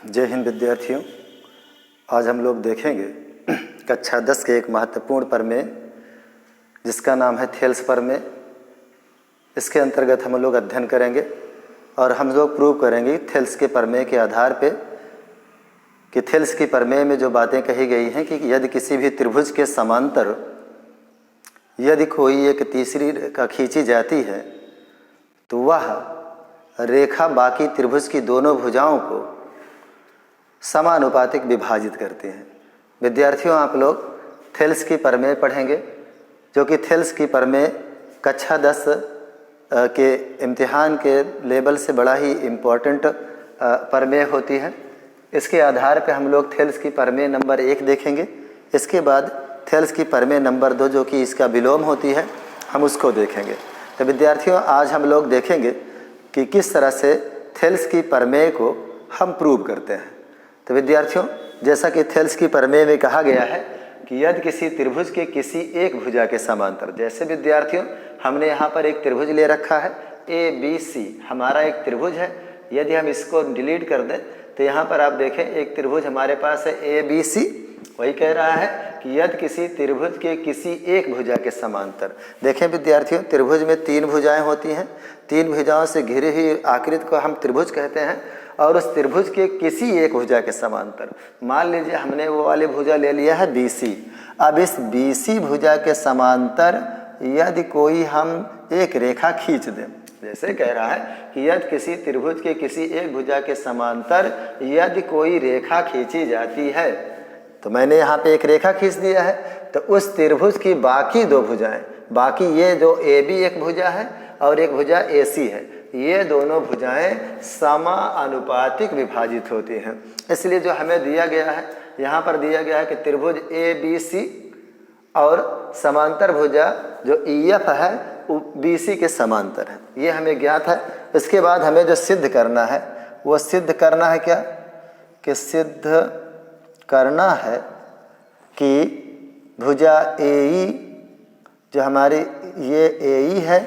जय हिंद विद्यार्थियों। आज हम लोग देखेंगे कक्षा 10 के एक महत्वपूर्ण प्रमेय जिसका नाम है थेल्स प्रमेय। इसके अंतर्गत हम लोग अध्ययन करेंगे और हम लोग प्रूव करेंगे थेल्स के प्रमेय के आधार पे कि थेल्स की प्रमेय में जो बातें कही गई हैं कि यदि किसी भी त्रिभुज के समांतर यदि कोई एक तीसरी रेखा खींची जाती है तो वह रेखा बाकी त्रिभुज की दोनों भुजाओं को समानुपातिक विभाजित करते हैं। विद्यार्थियों, आप लोग थेल्स की प्रमेय पढ़ेंगे जो कि थेल्स की प्रमेय कक्षा 10 के इम्तिहान के लेवल से बड़ा ही इम्पोर्टेंट प्रमेय होती है। इसके आधार पे हम लोग थेल्स की प्रमेय नंबर 1 देखेंगे। इसके बाद थेल्स की प्रमेय नंबर 2 जो कि इसका विलोम होती है हम उसको देखेंगे। तो विद्यार्थियों, आज हम लोग देखेंगे कि किस तरह से थेल्स की प्रमेय को हम प्रूव करते हैं। तो विद्यार्थियों, जैसा कि थेल्स की प्रमेय में कहा गया है कि यदि किसी त्रिभुज के किसी एक भुजा के समांतर, जैसे विद्यार्थियों हमने यहाँ पर एक त्रिभुज ले रखा है ABC, हमारा एक त्रिभुज है। यदि हम इसको डिलीट कर दें तो यहाँ पर आप देखें एक त्रिभुज हमारे पास है ABC। वही कह रहा है कि यदि किसी त्रिभुज के किसी एक भुजा के समांतर, देखें विद्यार्थियों त्रिभुज में 3 भुजाएं होती हैं। 3 भुजाओं से घिरी हुई आकृति को हम त्रिभुज कहते हैं और उस त्रिभुज के किसी एक भुजा के समांतर, मान लीजिए हमने वो वाली भुजा ले लिया है BC। अब इस BC भुजा के समांतर यदि कोई हम एक रेखा खींच दें, जैसे कह रहा है कि यदि किसी त्रिभुज के किसी एक भुजा के समांतर यदि कोई रेखा खींची जाती है, तो मैंने यहाँ पे एक रेखा खींच दिया है, तो उस त्रिभुज की बाकी 2 भुजाएं, बाकी ये जो AB एक भुजा है और एक भुजा AC है, ये दोनों भुजाएं समानुपातिक विभाजित होती हैं। इसलिए जो हमें दिया गया है, यहाँ पर दिया गया है कि त्रिभुज ABC और समांतर भुजा जो EF है वो BC के समांतर है, ये हमें ज्ञात है। इसके बाद हमें जो सिद्ध करना है वो सिद्ध करना है क्या, कि सिद्ध करना है कि भुजा AE जो हमारी ये AE है,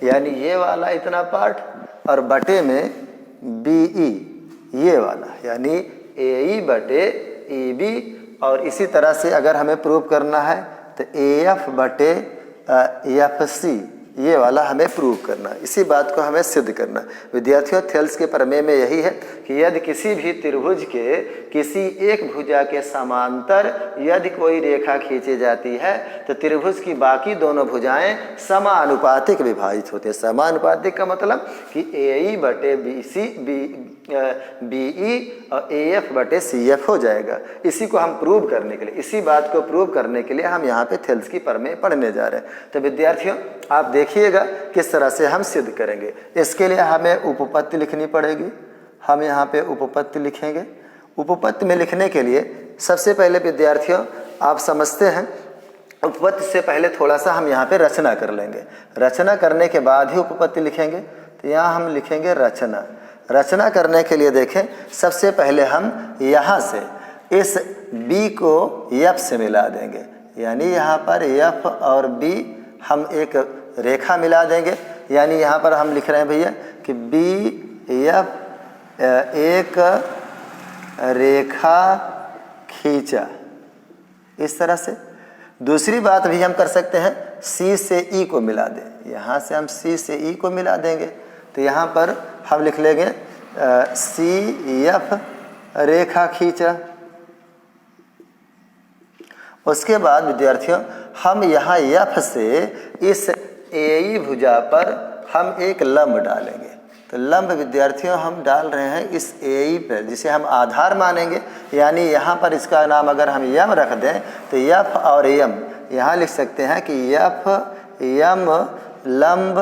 यानी ये वाला इतना पार्ट, और बटे में BE ये वाला, यानी AE बटे EB। और इसी तरह से अगर हमें प्रूव करना है तो AF बटे FC ये वाला हमें प्रूव करना है। इसी बात को हमें सिद्ध करना है। विद्यार्थियों, थेल्स के प्रमेय में यही है कि यदि किसी भी त्रिभुज के किसी एक भुजा के समांतर यदि कोई रेखा खींची जाती है तो त्रिभुज की बाकी दोनों भुजाएं समानुपातिक विभाजित होते हैं। समानुपातिक का मतलब कि AE बटे BE और AF बटे CF हो जाएगा। इसी को हम प्रूव करने के लिए, इसी बात को प्रूव करने के लिए हम यहाँ पे थेल्स की प्रमेय पढ़ने जा रहे हैं। तो विद्यार्थियों, आप देखिएगा किस तरह से हम सिद्ध करेंगे। इसके लिए हमें उपपत्ति लिखनी पड़ेगी। हम यहाँ पे उपपत्ति लिखेंगे। उपपत्ति में लिखने के लिए सबसे पहले विद्यार्थियों आप समझते हैं, उपपत्ति से पहले थोड़ा सा हम यहाँ पे रचना कर लेंगे। रचना करने के बाद ही उपपत्ति लिखेंगे। तो यहाँ हम लिखेंगे रचना। रचना करने के लिए देखें, सबसे पहले हम यहाँ से इस B को F से मिला देंगे, यानी यहाँ पर F और B हम एक रेखा मिला देंगे। यानी यहाँ पर हम लिख रहे हैं भैया कि BF एक रेखा खींचा, इस तरह से। दूसरी बात भी हम कर सकते हैं, C से E को मिला दें। यहाँ से हम C से E को मिला देंगे तो यहाँ पर हम लिख लेंगे CF रेखा खींचा। उसके बाद विद्यार्थियों हम यहाँ F से इस AE भुजा पर हम एक लंब डालेंगे। तो लंब विद्यार्थियों हम डाल रहे हैं इस AE पर, जिसे हम आधार मानेंगे। यानी यहाँ पर इसका नाम अगर हम M रख दें तो F और M यहाँ लिख सकते हैं कि F M लंब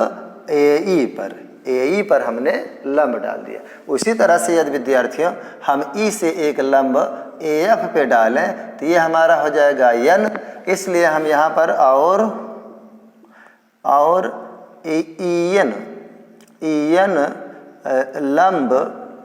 AE पर हमने लंब डाल दिया। उसी तरह से यदि विद्यार्थियों हम E से एक लंब AF पे डालें तो ये हमारा हो जाएगा N। इसलिए हम यहाँ पर और EN लंब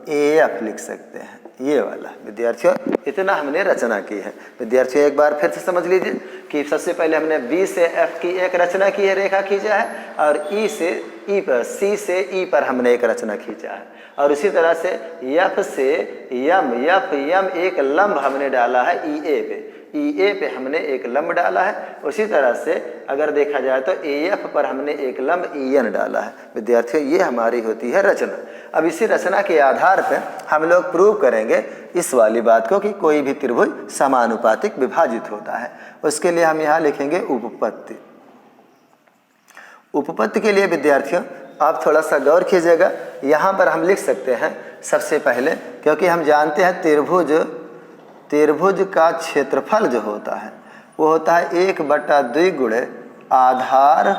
AF लिख सकते हैं, ये वाला। विद्यार्थियों, इतना हमने रचना की है। विद्यार्थियों, एक बार फिर से समझ लीजिए कि सबसे पहले हमने B से F की एक रचना की है, रेखा खींचा है, और E से ई पर, सी से ई पर हमने एक रचना खींचा है। और उसी तरह से यफ से यम, यफ यम एक लंब हमने डाला है ई ए पे, ई ए पे हमने एक लंब डाला है। उसी तरह से अगर देखा जाए तो ए एफ पर हमने एक लंब ई एन डाला है। विद्यार्थियों, ये हमारी होती है रचना। अब इसी रचना के आधार पर हम लोग प्रूव करेंगे इस वाली बात को कि कोई भी त्रिभुज समानुपातिक विभाजित होता है। उसके लिए हम यहाँ लिखेंगे उपपत्ति। उपपत्ति के लिए विद्यार्थियों आप थोड़ा सा गौर कीजिएगा। यहाँ पर हम लिख सकते हैं सबसे पहले, क्योंकि हम जानते हैं त्रिभुज का क्षेत्रफल जो होता है वो होता है 1/2 गुणे आधार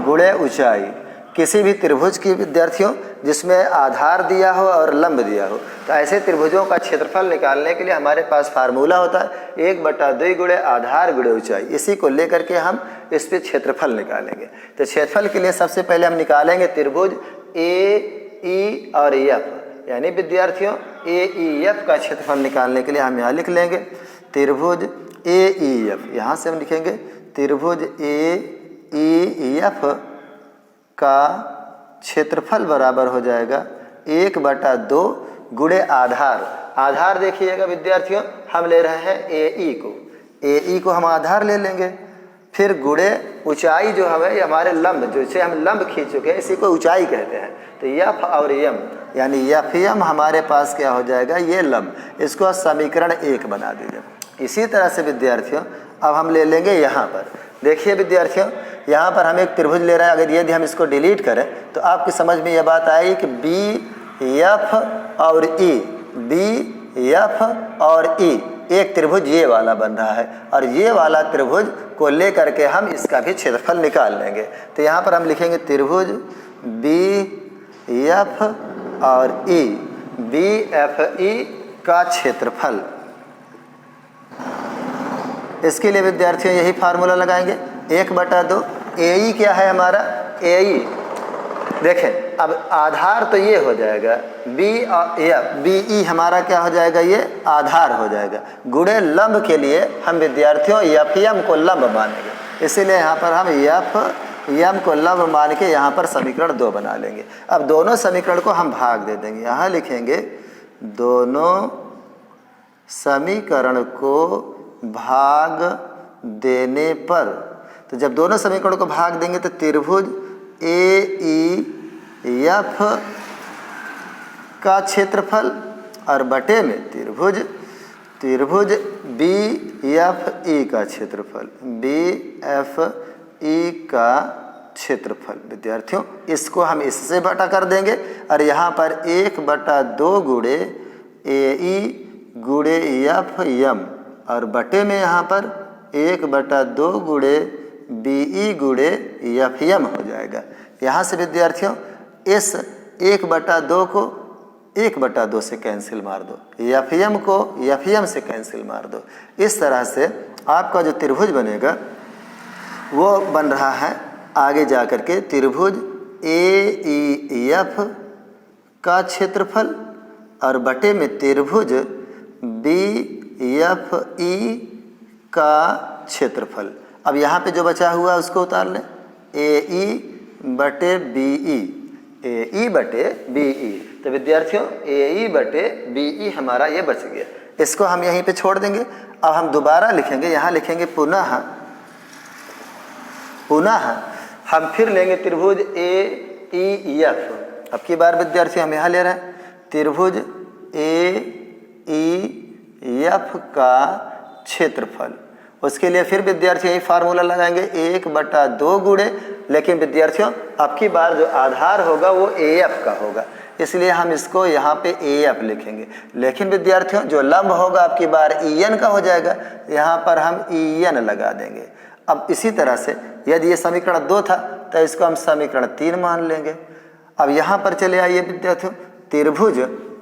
गुणे ऊंचाई। किसी भी त्रिभुज की विद्यार्थियों जिसमें आधार दिया हो और लंब दिया हो, तो ऐसे त्रिभुजों का क्षेत्रफल निकालने के लिए हमारे पास फार्मूला होता है 1/2 गुणे आधार गुणे ऊंचाई। इसी को लेकर के हम इस पे क्षेत्रफल निकालेंगे। तो क्षेत्रफल के लिए सबसे पहले हम निकालेंगे त्रिभुज ए ई और एफ, यानी विद्यार्थियों ए ई एफ का क्षेत्रफल निकालने के लिए हम यहाँ लिख लेंगे त्रिभुज ए ई एफ। यहाँ से हम लिखेंगे त्रिभुज ए ई एफ का क्षेत्रफल बराबर हो जाएगा 1/2 गुणे आधार। आधार देखिएगा विद्यार्थियों, हम ले रहे हैं ए ई को हम आधार ले लेंगे, फिर गुणे ऊंचाई जो हमें हमारे लंब, जैसे हम लंब खींच चुके हैं इसी को ऊंचाई कहते हैं। तो यफ और यम, यानी यफ यम हमारे पास क्या हो जाएगा, ये लंब। इसको समीकरण 1 बना दीजिए। इसी तरह से विद्यार्थियों अब हम ले लेंगे यहाँ पर, देखिए विद्यार्थियों यहाँ पर हम एक त्रिभुज ले रहे हैं। अगर यदि हम इसको डिलीट करें तो आपकी समझ में यह बात आएगी कि बी एफ और ई, बी एफ और ई एक त्रिभुज ये वाला बन रहा है, और ये वाला त्रिभुज को लेकर के हम इसका भी क्षेत्रफल निकाल लेंगे। तो यहाँ पर हम लिखेंगे त्रिभुज बी एफ और ई, बी एफ ई का क्षेत्रफल। इसके लिए विद्यार्थियों यही फार्मूला लगाएंगे 1/2। ए ई क्या है हमारा, ए ई देखें, अब आधार तो ये हो जाएगा बी और एफ, बी ई हमारा क्या हो जाएगा, ये आधार हो जाएगा। गुणे लंब के लिए हम विद्यार्थियों एफ एम को लंब मानेंगे, इसीलिए यहाँ पर हम एफ एम को लंब मान के यहाँ पर समीकरण 2 बना लेंगे। अब दोनों समीकरण को हम भाग दे देंगे। यहाँ लिखेंगे दोनों समीकरण को भाग देने पर, तो जब दोनों समीकरणों को भाग देंगे तो त्रिभुज ए ई एफ का क्षेत्रफल और बटे में त्रिभुज बी एफ ई का क्षेत्रफल, बी एफ ई का क्षेत्रफल। विद्यार्थियों इसको हम इससे बटा कर देंगे और यहाँ पर 1/2 गुणे ए ई गुणे एफ एम और बटे में यहाँ पर 1/2 गुणे बी ई गुणे एफ एम हो जाएगा। यहाँ से विद्यार्थियों इस 1/2 को 1/2 से कैंसिल मार दो, एफ एम को एफ एम से कैंसिल मार दो। इस तरह से आपका जो त्रिभुज बनेगा वो बन रहा है आगे जा कर के त्रिभुज ए ई एफ का क्षेत्रफल और बटे में त्रिभुज बी एफ ई का क्षेत्रफल। अब यहाँ पे जो बचा हुआ है उसको उतार लें, ए ई बटे बी ई, ए ई बटे बी ई। तो विद्यार्थियों ए ई बटे बी ई हमारा ये बच गया, इसको हम यहीं पे छोड़ देंगे। अब हम दोबारा लिखेंगे, यहाँ लिखेंगे पुनः हम फिर लेंगे त्रिभुज ए ई एफ। अब की बार विद्यार्थी हम यहाँ ले रहे हैं त्रिभुज ए ई एफ का क्षेत्रफल। उसके लिए फिर विद्यार्थी यही फार्मूला लगाएंगे 1/2 गुणे, लेकिन विद्यार्थियों अब की बार जो आधार होगा वो ए एफ का होगा, इसलिए हम इसको यहाँ पे ए एफ लिखेंगे। लेकिन विद्यार्थियों जो लंब होगा अब की बार ई एन का हो जाएगा, यहाँ पर हम ई एन लगा देंगे। अब इसी तरह से यदि ये समीकरण 2 था तो इसको हम समीकरण 3 मान लेंगे। अब यहाँ पर चले आइए विद्यार्थियों, त्रिभुज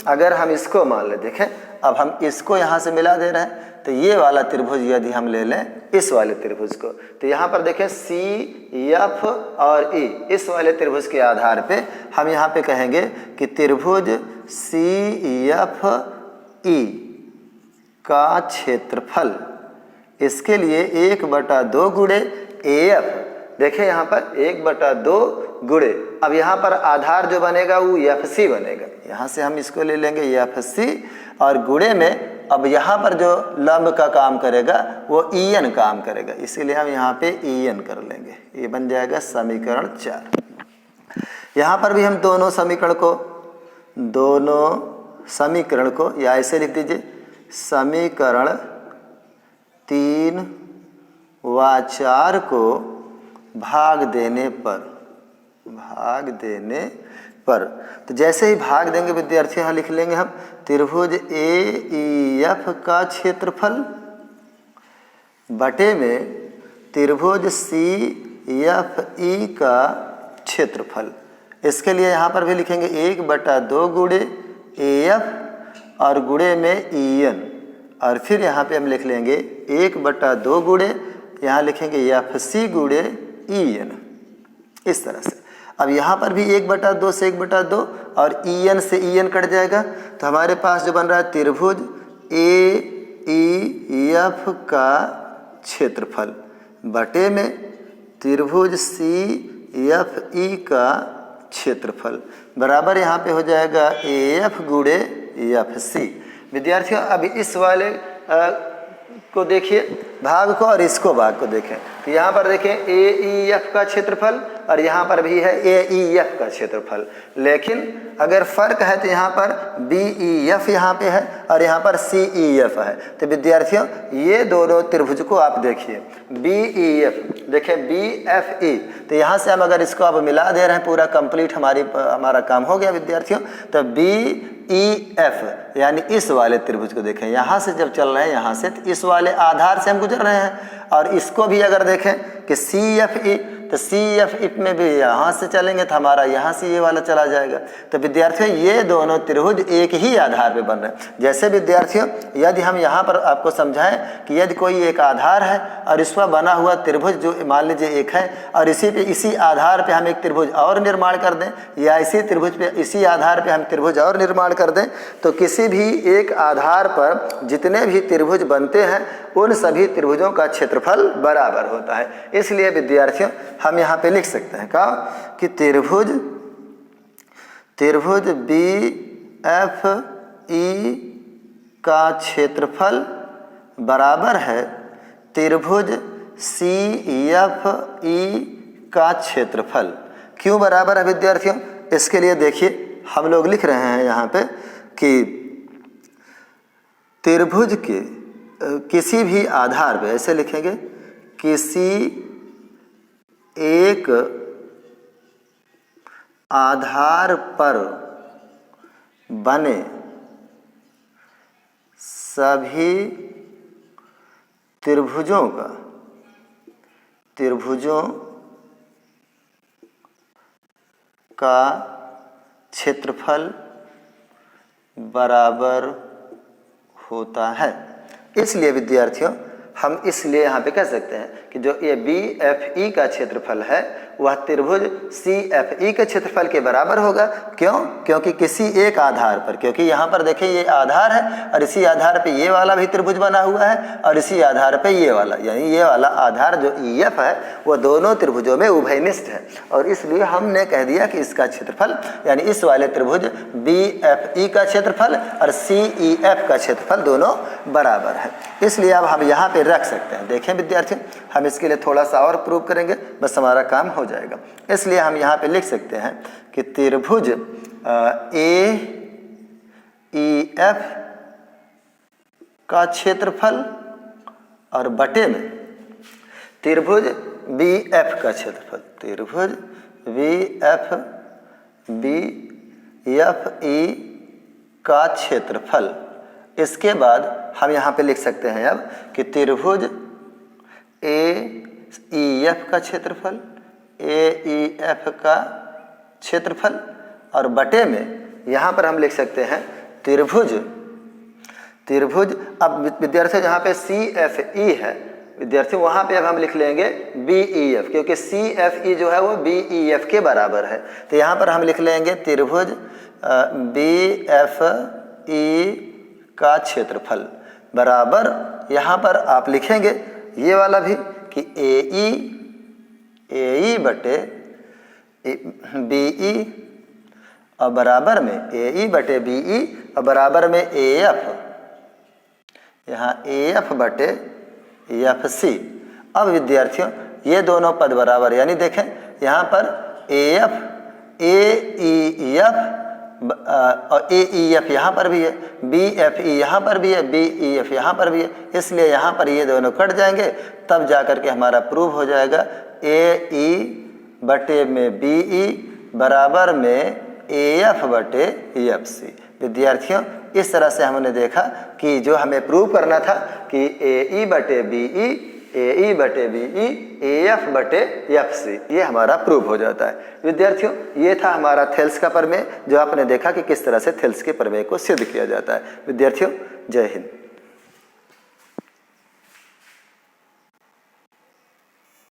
अगर हम इसको मान ले, देखें अब हम इसको यहाँ से मिला दे रहे हैं, तो ये वाला त्रिभुज यदि हम ले लें इस वाले त्रिभुज को, तो यहाँ पर देखें सी एफ और ई, इस वाले त्रिभुज के आधार पे हम यहाँ पे कहेंगे कि त्रिभुज सी एफ ई का क्षेत्रफल, इसके लिए 1/2 गुणे ए एफ। देखिए यहाँ पर 1/2 गुणे, अब यहाँ पर आधार जो बनेगा वो FC बनेगा। यहाँ से हम इसको ले लेंगे FC और गुणे में अब यहाँ पर जो लंब का काम करेगा वो EN काम करेगा, इसीलिए हम यहाँ पे EN कर लेंगे। ये बन जाएगा समीकरण 4। यहाँ पर भी हम दोनों समीकरण को या ऐसे लिख दीजिए, समीकरण 3 व 4 को भाग देने पर तो जैसे ही भाग देंगे विद्यार्थी यहाँ लिख लेंगे हम त्रिभुज AEF का क्षेत्रफल बटे में त्रिभुज CFE का क्षेत्रफल। इसके लिए यहाँ पर भी लिखेंगे 1/2 गुणे AF और गुणे में EN, और फिर यहाँ पे हम लिख लेंगे 1/2 गुणे, यहाँ लिखेंगे FC गुणे EN, इस तरह से। अब यहाँ पर भी 1/2 से 1/2 और EN से EN कट जाएगा, तो हमारे पास जो बन रहा है त्रिभुज AEF का क्षेत्रफल बटे में त्रिभुज CFE का क्षेत्रफल बराबर यहाँ पे हो जाएगा AF गुणे FC। विद्यार्थियों अब इस वाले को देखिए भाग को और इसको भाग को देखें, तो यहाँ पर देखें AEF का क्षेत्रफल और यहाँ पर भी है AEF का क्षेत्रफल, लेकिन अगर फर्क है तो यहाँ पर BEF यहाँ पे है और यहाँ पर CEF है। तो विद्यार्थियों ये दोनों त्रिभुज को आप देखिए, BEF देखें BFE, तो यहाँ से हम अगर इसको अब मिला दे रहे हैं पूरा कंप्लीट हमारा काम हो गया विद्यार्थियों। तो BEF यानी इस वाले त्रिभुज को देखें, यहाँ से जब चल रहे हैं यहाँ से तो इस वाले आधार से हम गुजर रहे हैं, और इसको भी अगर देखें कि CFE, तो CFE में भी यहाँ से चलेंगे तो हमारा यहाँ से ये वाला चला जाएगा। तो विद्यार्थियों ये दोनों त्रिभुज एक ही आधार पे बन रहे हैं। जैसे विद्यार्थियों यदि हम यहाँ पर आपको समझाएं कि यदि कोई एक आधार है और इस पर बना हुआ त्रिभुज जो मान लीजिए एक है, और इसी आधार पे हम एक त्रिभुज और निर्माण कर दें, या इसी आधार पे हम त्रिभुज और निर्माण कर दें, तो किसी भी एक आधार पर जितने भी त्रिभुज बनते हैं उन सभी त्रिभुजों का क्षेत्रफल बराबर होता है। इसलिए विद्यार्थियों हम यहाँ पे लिख सकते हैं कि त्रिभुज BFE का क्षेत्रफल बराबर है त्रिभुज CFE का क्षेत्रफल। क्यों बराबर है विद्यार्थियों? इसके लिए देखिए हम लोग लिख रहे हैं यहाँ पे कि त्रिभुज के किसी भी आधार पे, ऐसे लिखेंगे, किसी एक आधार पर बने सभी त्रिभुजों का क्षेत्रफल बराबर होता है। इसलिए विद्यार्थियों हम इसलिए यहाँ पे कह सकते हैं कि जो ये BFE का क्षेत्रफल है वह त्रिभुज CFE के क्षेत्रफल के बराबर होगा। क्यों? क्योंकि किसी एक आधार पर, क्योंकि यहाँ पर देखिए ये आधार है और इसी आधार पे ये वाला भी त्रिभुज बना हुआ है और इसी आधार पे ये वाला, यानी ये वाला आधार जो EF है वह दोनों त्रिभुजों में उभयनिष्ठ है, और इसलिए हमने कह दिया कि इसका क्षेत्रफल यानी इस वाले त्रिभुज BFE का क्षेत्रफल और CEF का क्षेत्रफल दोनों बराबर है। इसलिए अब हम यहाँ पे रख सकते हैं। देखें विद्यार्थियों हम इसके लिए थोड़ा सा और प्रूव करेंगे, बस हमारा काम हो जाएगा। इसलिए हम यहाँ पे लिख सकते हैं कि त्रिभुज AEF का क्षेत्रफल और बटे में त्रिभुज BF का क्षेत्रफल, त्रिभुज BFE का क्षेत्रफल। इसके बाद हम यहाँ पे लिख सकते हैं अब कि त्रिभुज AEF का क्षेत्रफल, AEF का क्षेत्रफल और बटे में यहाँ पर हम लिख सकते हैं त्रिभुज अब विद्यार्थी जहाँ पे CFE है विद्यार्थी वहाँ पे अब हम लिख लेंगे BEF, क्योंकि CFE जो है वो BEF के बराबर है। तो यहाँ पर हम लिख लेंगे त्रिभुज BFE का क्षेत्रफल बराबर, यहाँ पर आप लिखेंगे ये वाला भी कि ए ई बटे बी ई और बराबर में ए ई बटे बी ई और बराबर में ए एफ, यहाँ ए एफ बटे एफ सी। अब विद्यार्थियों ये दोनों पद बराबर, यानी देखें यहाँ पर A F A E F और ए ई एफ यहाँ पर भी है, बी एफ ई यहाँ पर भी है, बी ई एफ यहाँ पर भी है, इसलिए यहाँ पर ये दोनों कट जाएंगे, तब जा कर के हमारा प्रूव हो जाएगा ए ई बटे में बी ई बराबर में ए एफ बटे एफ सी। विद्यार्थियों इस तरह से हमने देखा कि जो हमें प्रूव करना था कि ए ई बटे बी ई, ए ई बटे बी ई, ए एफ बटे एफ सी, ये हमारा प्रूव हो जाता है। विद्यार्थियों ये था हमारा थेल्स का प्रमेय, जो आपने देखा कि किस तरह से थेल्स के प्रमेय को सिद्ध किया जाता है। विद्यार्थियों जय हिंद।